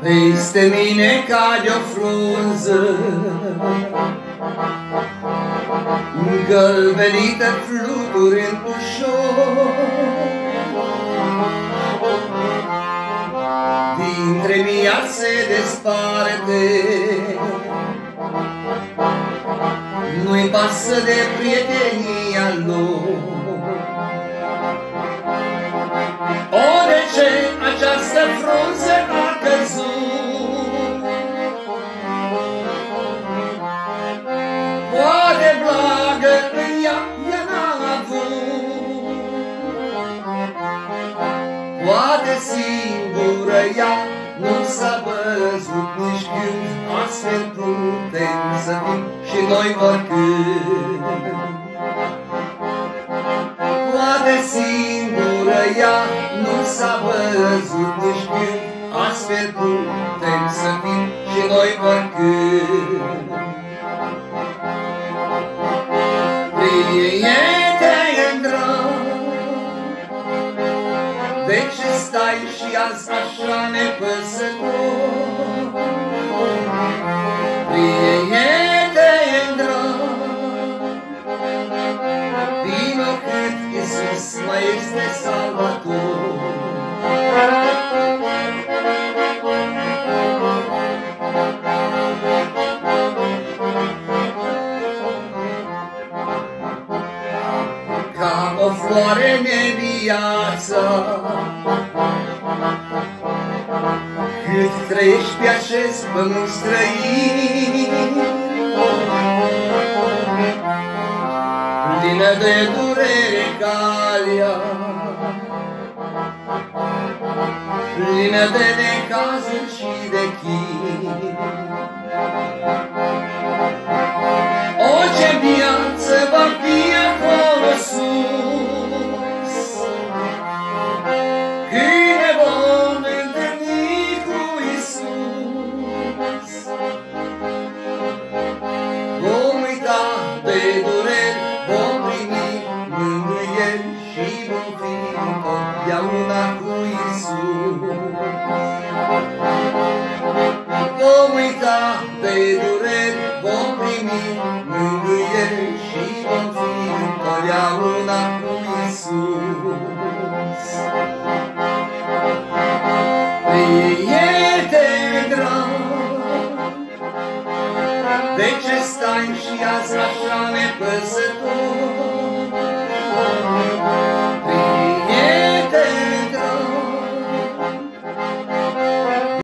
Peste mine cade o frunză îngălbenită, fluturând ușor. Dintre mia se desparte, nu-i pasă de prietenia lor. O, de ce această frunză a căzut? Poate blagă în ea n-a avut, poate singură ea nu s-a văzut nici când. Astfel putem să fim și noi oricând. Poate singură ea nu s-a văzut nici când. Astfel putem să fim și noi oricând. Prieteni drag, de ce stai și azi așa nepăsător? Prieteni drag, vino cât Iisus mai este salvator. Ca o floare neviață, cât trăiești pe acest pământ străin, plină de durere calea, plină de necazuri și de chin. O, ce viață va fi acolo sus, când ne vom întâlni cu Iisus. Vom uita de dureri, vom primi mângâieri și vom fi întotdeauna cu Iisus. Vom uita de dureri, vom primi mângâieri și vom fi întotdeauna cu Iisus. Prieteni drag, de ce stai și azi așa nepăsător?